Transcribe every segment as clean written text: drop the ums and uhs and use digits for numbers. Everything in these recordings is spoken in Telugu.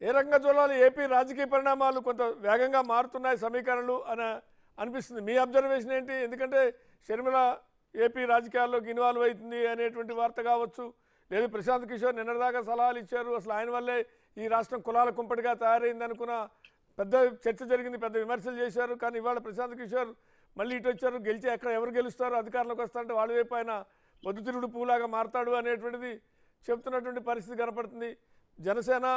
ఏ రకంగా చూడాలి? ఏపీ రాజకీయ పరిణామాలు కొంత వేగంగా మారుతున్నాయి సమీకరణలు అని అనిపిస్తుంది. మీ అబ్జర్వేషన్ ఏంటి? ఎందుకంటే షర్మిల ఏపీ రాజకీయాల్లోకి ఇన్వాల్వ్ అవుతుంది అనేటువంటి వార్త కావచ్చు, లేదు ప్రశాంత్ కిషోర్ నిన్నటిదాకా సలహాలు ఇచ్చారు, అసలు ఆయన వల్లే ఈ రాష్ట్రం కులాల కుంపటిగా తయారైంది అనుకున్న పెద్ద చర్చ జరిగింది, పెద్ద విమర్శలు చేశారు. కానీ ఇవాళ ప్రశాంత్ కిషోర్ మళ్ళీ ఇటు వచ్చారు, గెలిచి ఎక్కడ ఎవరు గెలుస్తారో అధికారంలోకి వస్తారంటే వాళ్ళ వైపు ఆయన పొద్దుతిరుగుడు పువ్వులాగా మారతాడు అనేటువంటిది చెప్తున్నటువంటి పరిస్థితి కనపడుతుంది. జనసేన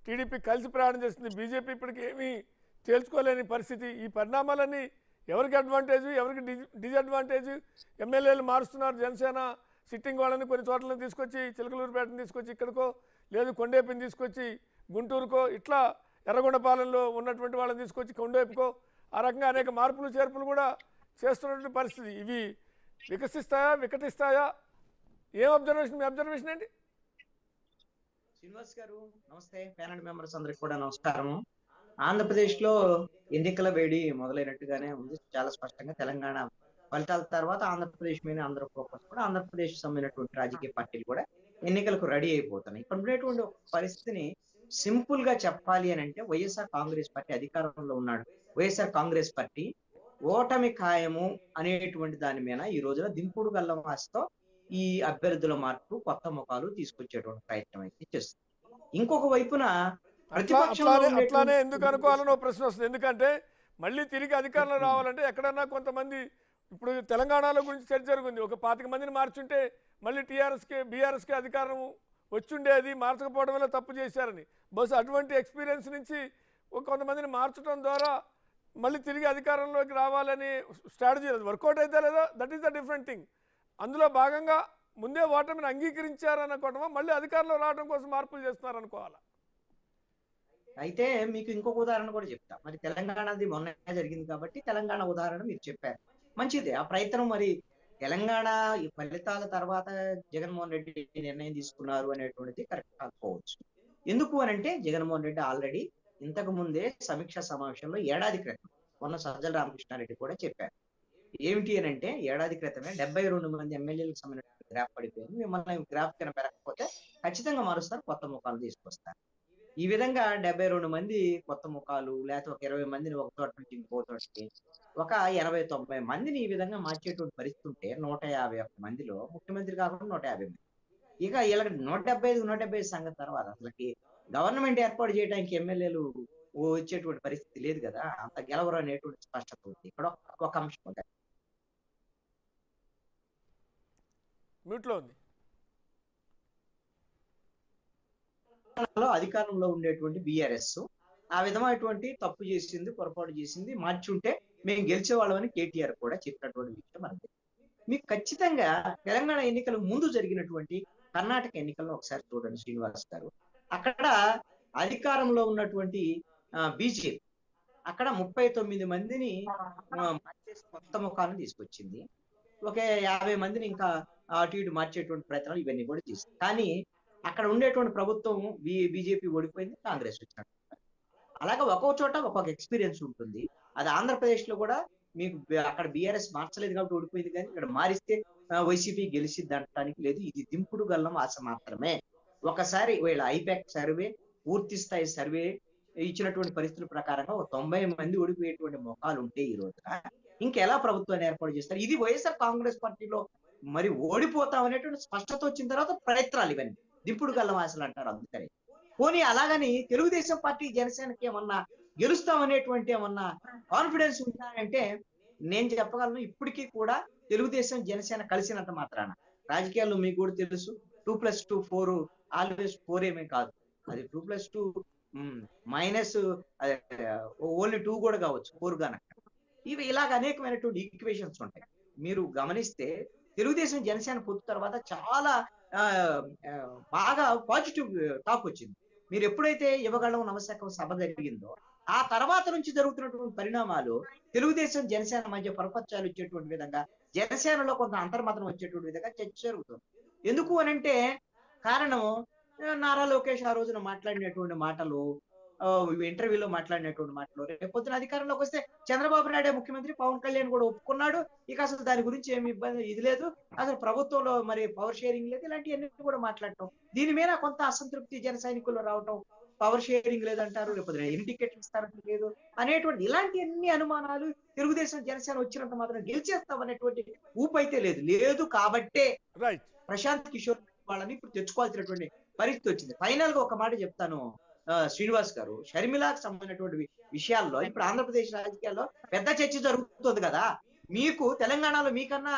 టీడీపీ కలిసి ప్రయాణం చేస్తుంది, బీజేపీ ఇప్పటికి ఏమీ తేల్చుకోలేని పరిస్థితి. ఈ పరిణామాలన్నీ ఎవరికి అడ్వాంటేజ్, ఎవరికి డిజడ్వాంటేజ్? ఎమ్మెల్యేలు మారుస్తున్నారు జనసేన, సిట్టింగ్ వాళ్ళని కొన్ని చోట్లను తీసుకొచ్చి చిలకలూరుపేటను తీసుకొచ్చి ఇక్కడికో, లేదు కొండేపిని తీసుకొచ్చి గుంటూరుకో, ఇట్లా ఎర్రగొండపాలెంలో ఉన్నటువంటి వాళ్ళని తీసుకొచ్చి కొండేపుకో, ఆ రకంగా అనేక మార్పులు చేర్పులు కూడా చేస్తున్నటువంటి పరిస్థితి. ఇవి వికసిస్తాయా, వికటిస్తాయా? ఏం అబ్జర్వేషన్, మీ అబ్జర్వేషన్ ఏంటి? శ్రీనివాస్ గారు నమస్తే. ప్యానల్ మెంబర్స్ అందరికి కూడా నమస్కారము. ఆంధ్రప్రదేశ్ లో ఎన్నికల వేడి మొదలైనట్టుగానే ఉంది. చాలా స్పష్టంగా తెలంగాణ ఫలితాల తర్వాత ఆంధ్రప్రదేశ్ మీద అందరూ ఫోకస్ కూడా ఆంధ్రప్రదేశ్ సంబంధించినటువంటి రాజకీయ పార్టీలు కూడా ఎన్నికలకు రెడీ అయిపోతున్నాయి. ఇక్కడ ఉండేటువంటి ఒక పరిస్థితిని సింపుల్ గా చెప్పాలి అని అంటే వైఎస్ఆర్ కాంగ్రెస్ పార్టీ అధికారంలో ఉన్నాడు. వైఎస్ఆర్ కాంగ్రెస్ పార్టీ ఓటమి ఖాయము అనేటువంటి దాని మీద ఈ రోజున దింపుడు గల్లం ఆశతో ఈ అభ్యర్థుల మార్పు, కొత్త ముఖాలు తీసుకొచ్చేటువంటి ప్రయత్నం అయితే చేస్తుంది. ఇంకొక వైపున ప్రతిపక్షంలో అట్లానే ఉండేటువంటి ఎందుకు అనుకోవాలని ఒక ప్రశ్న వస్తుంది. ఎందుకంటే మళ్ళీ తిరిగి అధికారంలో రావాలంటే ఎక్కడన్నా కొంతమంది, ఇప్పుడు తెలంగాణలో గురించి చర్చ జరుగుతుంది, ఒక 25 మందిని మార్చుంటే మళ్ళీ టీఆర్ఎస్కి బీఆర్ఎస్కి అధికారం వచ్చుండేది, మార్చకపోవడం వల్ల తప్పు చేశారని. బహుశా అటువంటి ఎక్స్పీరియన్స్ నుంచి కొంతమందిని మార్చడం ద్వారా మళ్ళీ తిరిగి అధికారంలోకి రావాలని స్ట్రాటజీ వర్కౌట్ అయితే లేదా, that is the different thing. అందులో భాగంగా ముందే ఓటమిని అంగీకరించారనుకోవటమా, మళ్ళీ అధికారంలో రావడం కోసం మార్పులు చేస్తున్నారు అనుకోవాలా? అయితే మీకు ఇంకొక ఉదాహరణ కూడా చెప్తా. మరి తెలంగాణది మొన్న జరిగింది కాబట్టి తెలంగాణ ఉదాహరణ మీరు చెప్పారు, మంచిది. ఆ ప్రయత్నం మరి తెలంగాణ ఈ ఫలితాల తర్వాత జగన్మోహన్ రెడ్డి నిర్ణయం తీసుకున్నారు అనేటువంటిది కరెక్ట్ కాకపోవచ్చు. ఎందుకు అని అంటే జగన్మోహన్ రెడ్డి ఆల్రెడీ ఇంతకు ముందే సమీక్ష సమావేశంలో ఏడాది క్రితం మొన్న సజ్జల రామకృష్ణారెడ్డి కూడా చెప్పారు. ఏమిటి అని అంటే ఏడాది క్రితమే 72 మంది ఎమ్మెల్యేలకు సంబంధించిన గ్రాఫ్ పడిపోయింది, మిమ్మల్ని గ్రాఫ్ కన్నా పెరగకపోతే ఖచ్చితంగా మారుస్తారు, కొత్త ముఖాలు తీసుకొస్తారు. ఈ విధంగా 72 మంది కొత్త ముఖాలు, లేకపోతే ఒక 20 మందిని ఒక చోట నుంచి ఇంకో చోటకి, ఒక 80-90 మందిని ఈ విధంగా మార్చేటువంటి పరిస్థితి ఉంటే 151 మందిలో ముఖ్యమంత్రి కాకుండా 150 మంది. ఇక వీళ్ళకి 175 సంగతి తర్వాత అసలుకి గవర్నమెంట్ ఏర్పాటు చేయడానికి ఎమ్మెల్యేలు వచ్చేటువంటి పరిస్థితి లేదు కదా, అంత గెలవరు అనేటువంటి స్పష్టత ఉంది. ఇక్కడ ఒక అంశం ఉంది. మ్యూట్లో ఉంది. అధికారంలో ఉండేటువంటి బిఆర్ఎస్ ఆ విధమైనటువంటి తప్పు చేసింది, పొరపాటు చేసింది, మార్చుంటే మేము గెలిచేవాళ్ళమని కేటీఆర్ కూడా చెప్పినటువంటి విషయం మనకి. మీకు ఖచ్చితంగా తెలంగాణ ఎన్నికలకు ముందు జరిగినటువంటి కర్ణాటక ఎన్నికలను ఒకసారి చూడండి శ్రీనివాస్ గారు. అక్కడ అధికారంలో ఉన్నటువంటి బీజేపీ అక్కడ 39 మందిని కొత్త ముఖాలను తీసుకొచ్చింది, ఒక 50 మందిని ఇంకా అటు ఇటు మార్చేటువంటి ప్రయత్నాలు ఇవన్నీ కూడా చేసింది. కానీ అక్కడ ఉండేటువంటి ప్రభుత్వం బీజేపీ ఓడిపోయింది, కాంగ్రెస్ వచ్చినట్టు. అలాగే ఒక్కొక్క చోట ఒక్కొక్క ఎక్స్పీరియన్స్ ఉంటుంది. అది ఆంధ్రప్రదేశ్ లో కూడా మీకు అక్కడ బీఆర్ఎస్ మార్చలేదు కాబట్టి ఓడిపోయింది, కానీ ఇక్కడ మారిస్తే వైసీపీ గెలిచిద్ది అనడానికి లేదు. ఇది దింపుడు గల్లం ఆశ మాత్రమే. ఒకసారి వీళ్ళ ఐపాక్ సర్వే, పూర్తి స్థాయి సర్వే ఇచ్చినటువంటి పరిస్థితుల ప్రకారంగా 90 మంది ఓడిపోయేటువంటి ముఖాలు ఉంటే ఈ రోజున ఇంకెలా ప్రభుత్వాన్ని ఏర్పాటు చేస్తారు? ఇది వైఎస్ఆర్ కాంగ్రెస్ పార్టీలో మరి ఓడిపోతాం అనేటువంటి స్పష్టత వచ్చిన తర్వాత ప్రయత్నాలు ఇవన్నీ దింపుడు గల్లం ఆశలు అంటారు. అందుకని పోనీ అలాగని తెలుగుదేశం పార్టీ జనసేనకి ఏమన్నా గెలుస్తామనేటువంటి ఏమన్నా కాన్ఫిడెన్స్ ఉందా అంటే నేను చెప్పగలను, ఇప్పటికీ కూడా తెలుగుదేశం జనసేన కలిసినంత మాత్రాన రాజకీయాల్లో మీకు కూడా తెలుసు 2+2 4 ఆల్వేస్ 4 ఏమీ కాదు, అది 2+2 మైనస్ ఓన్లీ 2 కూడా కావచ్చు, 4 గాన. ఇవి ఇలాగ అనేకమైనటువంటి ఈక్వేషన్స్ ఉంటాయి. మీరు గమనిస్తే తెలుగుదేశం జనసేన పొత్తు తర్వాత చాలా బాగా పాజిటివ్ టాక్ వచ్చింది. మీరు ఎప్పుడైతే యువగళం నవశకం సభ జరిగిందో ఆ తర్వాత నుంచి జరుగుతున్నటువంటి పరిణామాలు తెలుగుదేశం జనసేన మధ్య పరపత్యాలు ఇచ్చేటువంటి విధంగా, జనసేనలో కొంత అంతర్మతం వచ్చేటువంటి విధంగా చర్చ జరుగుతుంది. ఎందుకు అనంటే కారణం నారా లోకేష్ ఆ రోజున మాట్లాడినటువంటి మాటలు, ఇంటర్వ్యూలో మాట్లాడినటువంటి మాటలు, రేపొద్దున అధికారంలోకి వస్తే చంద్రబాబు నాయుడు ముఖ్యమంత్రి, పవన్ కళ్యాణ్ కూడా ఒప్పుకున్నాడు, ఇక అసలు దాని గురించి ఏమి ఇబ్బంది ఇది లేదు, అసలు ప్రభుత్వంలో మరి పవర్ షేరింగ్ లేదు, ఇలాంటివన్నీ కూడా మాట్లాడటం, దీని మీద కొంత అసంతృప్తి జన సైనికుల్లో రావటం, పవర్ షేరింగ్ లేదంటారు, లేకపోతే ఎన్ని టికెట్లు ఇస్తారంటే లేదు అనేటువంటి ఇలాంటి అన్ని అనుమానాలు. తెలుగుదేశం జనసేన వచ్చినంత మాత్రం గెలిచేస్తాం అనేటువంటి ఊపు అయితే లేదు. లేదు కాబట్టే రైట్. ప్రశాంత్ కిషోర్ వాళ్ళని ఇప్పుడు తెచ్చుకోవాల్సినటువంటి పరిస్థితి వచ్చింది. ఫైనల్ గా ఒక మాట చెప్తాను శ్రీనివాస్ గారు, షర్మిలాకి సంబంధించినటువంటి విషయాల్లో ఇప్పుడు ఆంధ్రప్రదేశ్ రాజకీయాల్లో పెద్ద చర్చ జరుగుతుంది కదా. మీకు తెలంగాణలో మీకన్నా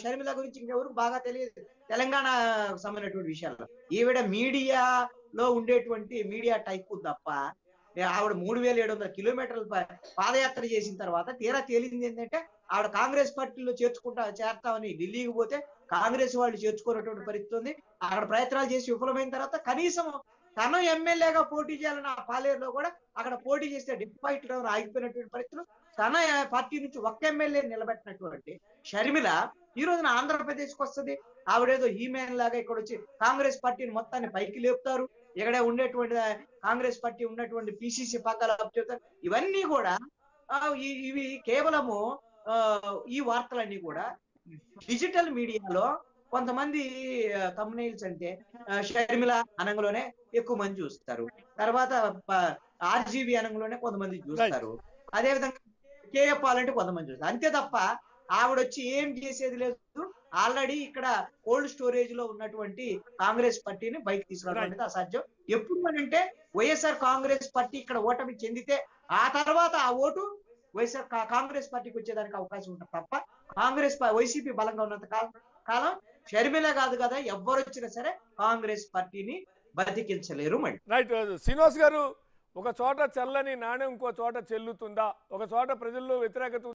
షర్మిల గురించి ఇంకెవరు బాగా తెలియదు తెలంగాణ సంబంధించినటువంటి విషయాల్లో. ఈవిడ మీడియాలో ఉండేటువంటి మీడియా టైప్ తప్ప ఆవిడ 3700 కిలోమీటర్ల పాదయాత్ర చేసిన తర్వాత తీరా తేలింది ఏంటంటే ఆవిడ కాంగ్రెస్ పార్టీలో చేరతామని ఢిల్లీకి పోతే కాంగ్రెస్ వాళ్ళు చేర్చుకున్నటువంటి పరిస్థితి ఉంది. అక్కడ ప్రయత్నాలు చేసి విఫలమైన తర్వాత కనీసం తను ఎమ్మెల్యేగా పోటీ చేయాలని ఆ పాలేరులో కూడా అక్కడ పోటీ చేస్తే డిపాయిట్ లో ఆగిపోయినటువంటి పరిస్థితులు. తన పార్టీ నుంచి ఒక్క ఎమ్మెల్యే నిలబెట్టినటువంటి షర్మిల ఈ రోజున ఆంధ్రప్రదేశ్ కు వస్తుంది. ఆవిడేదో హీమ్యాన్ లాగా ఇక్కడ వచ్చి కాంగ్రెస్ పార్టీని మొత్తాన్ని పైకి లేపుతారు. ఇక్కడ ఉండేటువంటి కాంగ్రెస్ పార్టీ ఉన్నటువంటి పిసిసి పగ్గాలు చెప్తారు. ఇవన్నీ కూడా ఇవి కేవలము ఈ వార్తలన్నీ కూడా డిజిటల్ మీడియాలో కొంతమంది తమ్నైల్స్ అంటే షర్మిల అనంగలోనే ఎక్కువ మంది చూస్తారు, తర్వాత ఆర్జీబీ అనంగలోనే కొంతమంది చూస్తారు, అదే విధంగా కేఎఫ్ అంటే కొంతమంది చూస్తారు. అంతే తప్ప ఆవిడొచ్చి ఏం చేసేది లేదు. ఆల్రెడీ ఇక్కడ కోల్డ్ స్టోరేజ్ లో ఉన్నటువంటి కాంగ్రెస్ పార్టీని బయట తీసుకురావడం అనేది అసాధ్యం. ఎప్పుడు అంటే వైఎస్ఆర్ కాంగ్రెస్ పార్టీ ఇక్కడ ఓటమి చెందితే ఆ తర్వాత ఆ ఓటు వైఎస్ఆర్ కాంగ్రెస్ పార్టీకి వచ్చేదానికి అవకాశం ఉంటుంది తప్ప కాంగ్రెస్ వైసీపీ బలంగా ఉన్నంత కాలం షర్మిల కాదు కదా ఎవ్వరు వచ్చినా సరే కాంగ్రెస్ పార్టీని బతికించలేరు. మళ్ళీ రైట్. శ్రీనివాస్ గారు, ఒక చోట చల్లని నాణ్యం ఇంకో చోట చెల్లుతుందా? ఒక చోట ప్రజల్లో వ్యతిరేకత